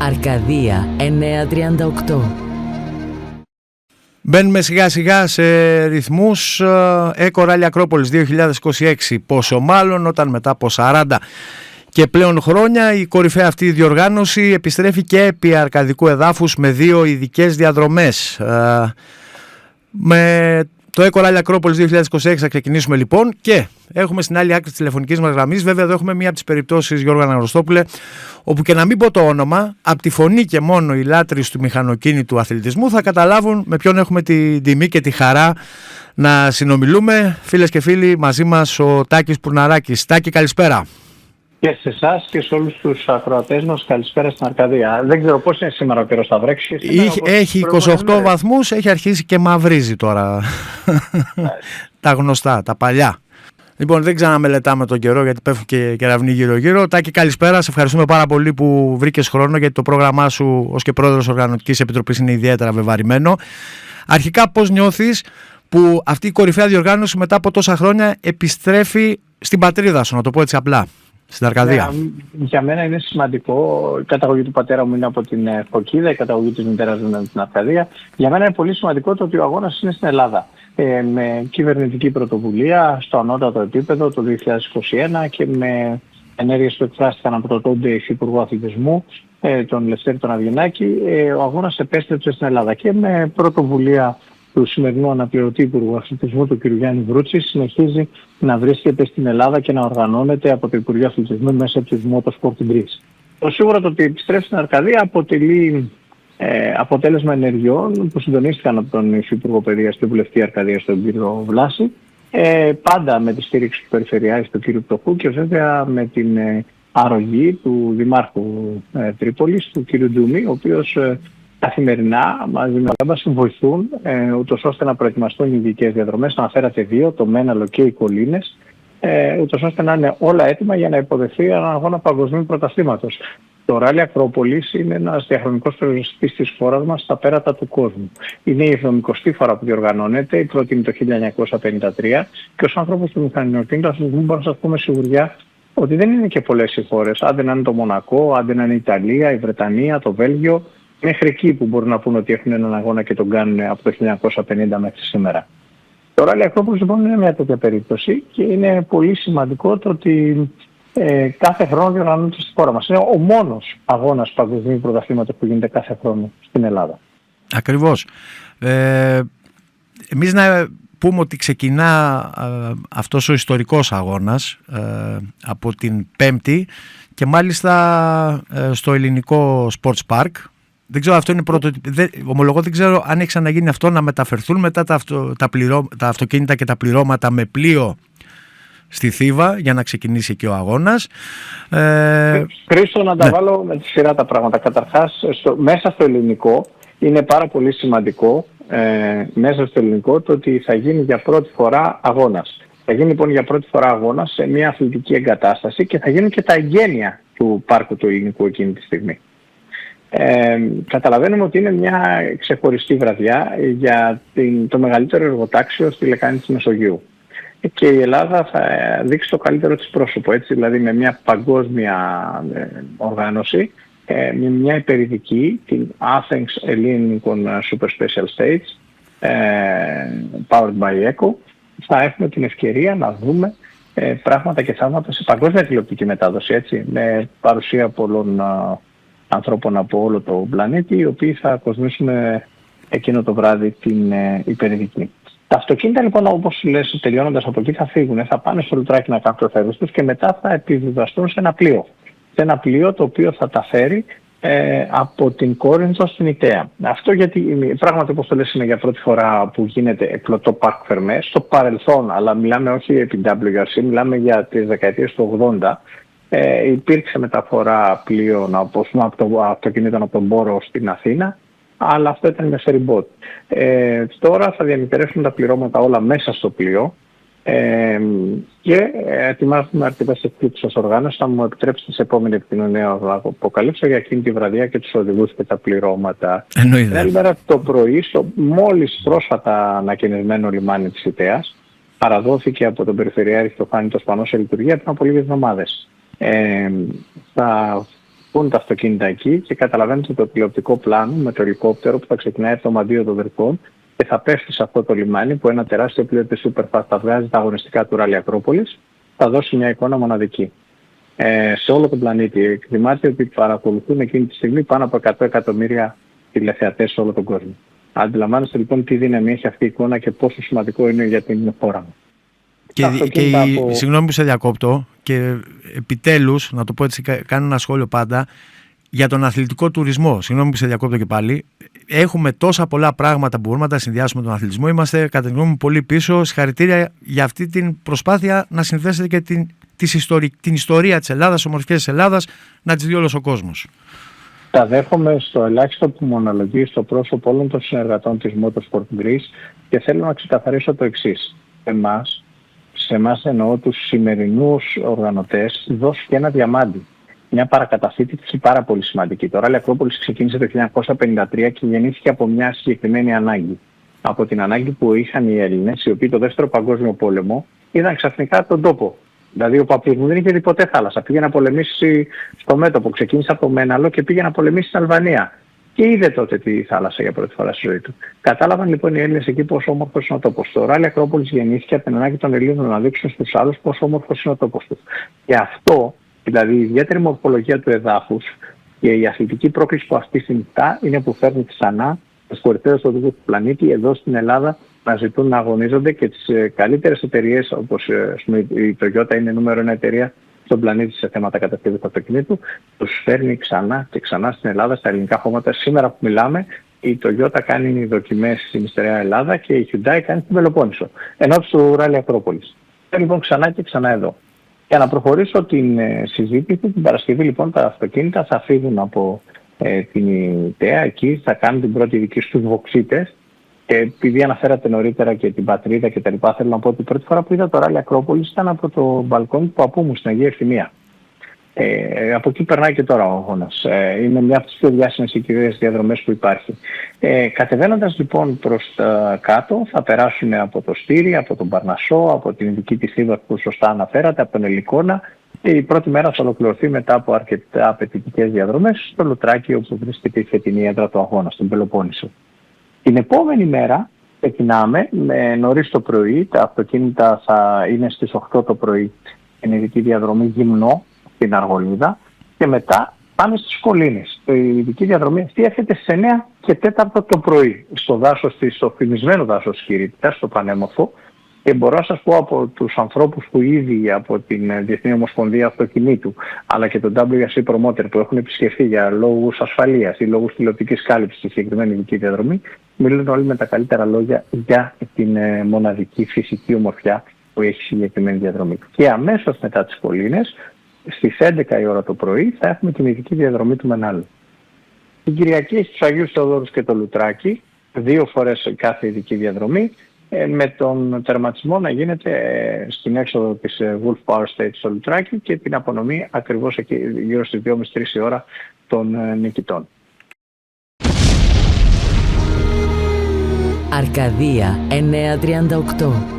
Αρκαδία 938. Μπαίνουμε σιγά σιγά σε ρυθμούς Eco Rally Ακρόπολης 2026, πόσο μάλλον όταν μετά από 40 και πλέον χρόνια η κορυφαία αυτή διοργάνωση επιστρέφει και επί αρκαδικού εδάφους με 2 ειδικές διαδρομές. Με το Eco Rally Ακρόπολης 2026 θα ξεκινήσουμε λοιπόν και έχουμε στην άλλη άκρη της τηλεφωνικής μας γραμμής, βέβαια εδώ έχουμε μία από τις περιπτώσεις, Γιώργο Αναγνωστόπουλε, όπου και να μην πω το όνομα, από τη φωνή και μόνο οι λάτρεις του μηχανοκίνητου αθλητισμού θα καταλάβουν με ποιον έχουμε την τιμή και τη χαρά να συνομιλούμε. Φίλες και φίλοι, μαζί μας ο Τάκης Πουρναράκης. Τάκη, καλησπέρα. Και σε εσάς και σε όλους τους ακροατές μας, καλησπέρα στην Αρκαδία. Δεν ξέρω πώς είναι σήμερα ο καιρός, θα βρέξει. Έχει 28 βαθμούς, έχει αρχίσει και μαυρίζει τώρα. Τα γνωστά, τα παλιά. Λοιπόν, δεν ξαναμελετάμε τον καιρό γιατί πέφτουν και κεραυνοί γύρω-γύρω. Τάκη, καλησπέρα. Σε ευχαριστούμε πάρα πολύ που βρήκες χρόνο, γιατί το πρόγραμμά σου ως και πρόεδρος Οργανωτικής Επιτροπής είναι ιδιαίτερα βεβαρημένο. Αρχικά, πώς νιώθεις που αυτή η κορυφαία διοργάνωση μετά από τόσα χρόνια επιστρέφει στην πατρίδα σου, να το πω έτσι απλά, στην Αρκαδία? Για μένα είναι σημαντικό. Η καταγωγή του πατέρα μου είναι από την Φωκίδα, η καταγωγή της μητέρας μου είναι από την Αρκαδία. Για μένα είναι πολύ σημαντικό το ότι ο αγώνας είναι στην Ελλάδα. Με κυβερνητική πρωτοβουλία στο ανώτατο επίπεδο το 2021 και με ενέργειες που εκφράστηκαν από τον τότε Υφυπουργό Αθλητισμού, τον Λευτέρη τον Αβγενάκη, ο αγώνας επέστρεψε στην Ελλάδα και με πρωτοβουλία του σημερινού αναπληρωτή Υπουργού Αθλητισμού, του κ. Γιάννη Βρούτση, συνεχίζει να βρίσκεται στην Ελλάδα και να οργανώνεται από το Υπουργείο Αθλητισμού μέσα από τη Motorsport Greece. Το σίγουρο το ότι επιστρέφει στην Αρκαδία αποτελεί αποτέλεσμα ενεργειών που συντονίστηκαν από τον Υφυπουργό Παιδείας και Βουλευτή Αρκαδίας, τον κ. Βλάση, πάντα με τη στήριξη του Περιφερειάρχη, του κ. Πτωχού, και βέβαια με την αρρωγή του Δημάρχου Τρίπολης, του κ. Ντούμη, ο οποίος καθημερινά μαζί με μας βοηθούν ούτως ώστε να προετοιμαστούν οι ειδικές διαδρομές. Αναφέρατε 2, το Μέναλο και οι Κολίνες, ούτως ώστε να είναι όλα έτοιμα για να υποδεχθεί έναν αγώνα παγκοσμίου πρωταθλήματος. Το Ράλι Ακρόπολης είναι ένας διαχρονικός περιοριστής της χώρας μας στα πέρατα του κόσμου. Είναι η 70η φορά που διοργανώνεται, η πρώτη είναι το 1953, και ως άνθρωπος του μηχανοκίνητου αθλητισμού μπορώ να σας πω με σιγουριά ότι δεν είναι και πολλές οι χώρες. Άντε να είναι το Μονακό, άντε να είναι η Ιταλία, η Βρετανία, το Βέλγιο, μέχρι εκεί που μπορούν να πούνε ότι έχουν έναν αγώνα και τον κάνουν από το 1950 μέχρι σήμερα. Το Ράλι Ακρόπολης λοιπόν είναι μια τέτοια περίπτωση και είναι πολύ σημαντικό το ότι κάθε χρόνο διοργανώνεται στη χώρα μας. Είναι ο μόνος αγώνας παγκοσμίου πρωταθλήματος που γίνεται κάθε χρόνο στην Ελλάδα. Ακριβώς. Εμείς να πούμε ότι ξεκινά αυτός ο ιστορικός αγώνας από την Πέμπτη και μάλιστα στο ελληνικό Sports Park. Δεν ξέρω, αυτό είναι ομολογώ, δεν ξέρω αν έχει ξαναγίνει αυτό, να μεταφερθούν μετά τα αυτοκίνητα και τα πληρώματα με πλοίο στη Θήβα για να ξεκινήσει εκεί ο αγώνας. Χρήστο, να τα βάλω με τη σειρά τα πράγματα. Καταρχάς, μέσα στο ελληνικό είναι πάρα πολύ σημαντικό μέσα στο ελληνικό το ότι θα γίνει για πρώτη φορά αγώνας. Θα γίνει λοιπόν για πρώτη φορά αγώνας σε μια αθλητική εγκατάσταση και θα γίνουν και τα εγγένεια του πάρκου του ελληνικού εκείνη τη στιγμή. Καταλαβαίνουμε ότι είναι μια ξεχωριστή βραδιά για το μεγαλύτερο εργοτάξιο στη λεκάνη της Μεσογείου. Και η Ελλάδα θα δείξει το καλύτερο της πρόσωπο, έτσι, δηλαδή με μια παγκόσμια οργάνωση, με μια υπερηδική, την Athens Ελληνικών Super Special States, powered by ECO, θα έχουμε την ευκαιρία να δούμε πράγματα και θαύματα σε παγκόσμια τηλεοπτική μετάδοση, έτσι, με παρουσία πολλών ανθρώπων από όλο το πλανήτη, οι οποίοι θα κοσμήσουν εκείνο το βράδυ την υπερηδική. Τα αυτοκίνητα λοιπόν, όπως λες, τελειώνοντας από εκεί θα φύγουν, θα πάνε στο λουτράκι να κάνουν το θέρος τους και μετά θα επιβιβαστούν σε ένα πλοίο. Σε ένα πλοίο το οποίο θα τα φέρει από την Κόρινθο στην Ιταία. Αυτό γιατί πράγματι, όπως το λες, είναι για πρώτη φορά που γίνεται εκπλωτό Παρκ Φερμέ. Στο παρελθόν, αλλά μιλάμε όχι επί WRC, μιλάμε για τις δεκαετίες του 80, υπήρξε μεταφορά πλοίων από αυτοκινήτων από τον Πόρο στην Αθήνα, αλλά αυτό ήταν με φεριμπότ. Τώρα θα διαμητρεύσουν τα πληρώματα όλα μέσα στο πλοίο και ετοιμάζουμε αρκετές εκπλήξεις ως οργάνωση. Θα μου επιτρέψετε σε επόμενη επικοινωνία να αποκαλύψω για εκείνη τη βραδιά και τους οδηγούς και τα πληρώματα. Την άλλη μέρα το πρωί, στο μόλις πρόσφατα ανακαινισμένο λιμάνι της Ιταίας, παραδόθηκε από τον Περιφερειάρχη το Φάνη το Σπανό σε λειτουργία πριν από λίγες εβδομάδες. Θα μπουν τα αυτοκίνητα εκεί και καταλαβαίνετε το τηλεοπτικό πλάνο με το ελικόπτερο που θα ξεκινάει από το μαντίο των Δερφών και θα πέφτει σε αυτό το λιμάνι που ένα τεράστιο πλοίο της Superfast θα βγάζει τα αγωνιστικά του Ράλι Ακρόπολης, θα δώσει μια εικόνα μοναδική. Σε όλο τον πλανήτη εκτιμάται ότι παρακολουθούν εκείνη τη στιγμή πάνω από 100 εκατομμύρια τηλεθεατές σε όλο τον κόσμο. Αντιλαμβάνεστε λοιπόν τι δύναμη έχει αυτή η εικόνα και πόσο σημαντικό είναι για την χώρα μου. Συγγνώμη που σε διακόπτω, και επιτέλους, να το πω έτσι, κάνω ένα σχόλιο πάντα για τον αθλητικό τουρισμό. Συγγνώμη που σε διακόπτω και πάλι. Έχουμε τόσα πολλά πράγματα που μπορούμε να τα συνδυάσουμε με τον αθλητισμό. Είμαστε, κατά τη γνώμη μου, πολύ πίσω. Συγχαρητήρια για αυτή την προσπάθεια να συνδέσετε και την ιστορία της Ελλάδας, τις ομορφιές της Ελλάδας, να τις δει όλος ο κόσμος. Τα δέχομαι στο ελάχιστο που μου αναλογεί στο πρόσωπο όλων των συνεργατών της Motorsport Greece και θέλω να ξεκαθαρίσω το εξής. Σε εμάς εννοώ τους σημερινούς οργανωτές, δόθηκε ένα διαμάντι. Μια παρακαταθήκη πάρα πολύ σημαντική. Το Ράλι Ακρόπολης ξεκίνησε το 1953 και γεννήθηκε από μια συγκεκριμένη ανάγκη. Από την ανάγκη που είχαν οι Έλληνες, οι οποίοι το Δεύτερο Παγκόσμιο Πόλεμο είδαν ξαφνικά τον τόπο. Δηλαδή ο παππούς μου δεν είχε δει ποτέ θάλασσα. Πήγε να πολεμήσει στο μέτωπο. Ξεκίνησε από το Μέναλο και πήγε να πολεμήσει στην Αλβανία. Και είδε τότε τη θάλασσα για πρώτη φορά στη ζωή του. Κατάλαβαν λοιπόν οι Έλληνες εκεί πόσο όμορφος είναι ο τόπος. Το Ράλι Ακρόπολης γεννήθηκε από την ανάγκη των Ελλήνων να δείξουν στους άλλους πόσο όμορφος είναι ο τόπος τους. Και αυτό, δηλαδή η ιδιαίτερη μορφολογία του εδάφους και η αθλητική πρόκληση που αυτή συνιστά είναι που φέρνει ξανά τις κορυφαίες οδηγούς του πλανήτη εδώ στην Ελλάδα να ζητούν να αγωνίζονται και τις καλύτερες εταιρείες, όπως η Toyota είναι νούμερο 1 εταιρεία στον πλανήτη σε θέματα κατασκευής του αυτοκινήτου, τους φέρνει ξανά και ξανά στην Ελλάδα, στα ελληνικά χώματα. Σήμερα που μιλάμε, η Toyota κάνει δοκιμές στην Ιστερεά Ελλάδα και η Hyundai κάνει στην Πελοπόννησο, ενώπιση του Ράλι Ακρόπολης. Λοιπόν ξανά και ξανά εδώ. Για να προχωρήσω την συζήτηση, την Παρασκευή λοιπόν τα αυτοκίνητα θα φύγουν από την ΙΤΕΑ, εκεί θα κάνουν την πρώτη δική στους βοξίτες. Και επειδή αναφέρατε νωρίτερα και την πατρίδα και τα λοιπά, θέλω να πω ότι η πρώτη φορά που είδα το Ράλι Ακρόπολης ήταν από το μπαλκόνι του παππού μου στην Αγία Ευθυμία. Από εκεί περνάει και τώρα ο αγώνας. Είναι μια από τις πιο διάσημες οικειοθελείς διαδρομές που υπάρχει. Κατεβαίνοντας λοιπόν προς τα κάτω, θα περάσουν από το Στήρι, από τον Παρνασσό, από την ειδική της Θήβα που σωστά αναφέρατε, από τον Ελικόνα. Και η πρώτη μέρα θα ολοκληρωθεί μετά από αρκετά απαιτητικές διαδρομές στο Λουτράκι, όπου βρίσκεται η φετινή έδρα του αγώνα, στον Πελοπόννησο. Την επόμενη μέρα ξεκινάμε νωρίς το πρωί, τα αυτοκίνητα θα είναι στις 8 το πρωί στην ειδική διαδρομή Γυμνό, στην Αργολίδα, και μετά πάμε στις Κολίνες. Η ειδική διαδρομή αυτή έρχεται στις 9 και 4 το πρωί στο δάσος της, στο φημισμένο δάσος της Κυρίτητας, στο Πανέμορφο, και μπορώ να σας πω από τους ανθρώπους που ήδη από την Διεθνή Ομοσπονδία Αυτοκινήτου αλλά και τον WRC Promoter που έχουν επισκεφθεί για λόγους ασφαλείας ή λόγους τηλεοπτικής κάλυψης στη συγκεκριμένη ειδική διαδρομή, μιλούν όλοι με τα καλύτερα λόγια για την μοναδική φυσική ομορφιά που έχει η συγκεκριμένη διαδρομή. Και αμέσως μετά τις Κολίνες, στις 11 η ώρα το πρωί, θα έχουμε την ειδική διαδρομή του Μενάλου. Την Κυριακή στους Αγίους Θεοδόρους και το Λουτράκι, 2 φορές κάθε ειδική διαδρομή, με τον τερματισμό να γίνεται στην έξοδο της Wolf Power Stage στο Λουτράκι και την απονομή ακριβώς εκεί γύρω στις 2.30-3 η ώρα των νικητών. Αρκαδία 938.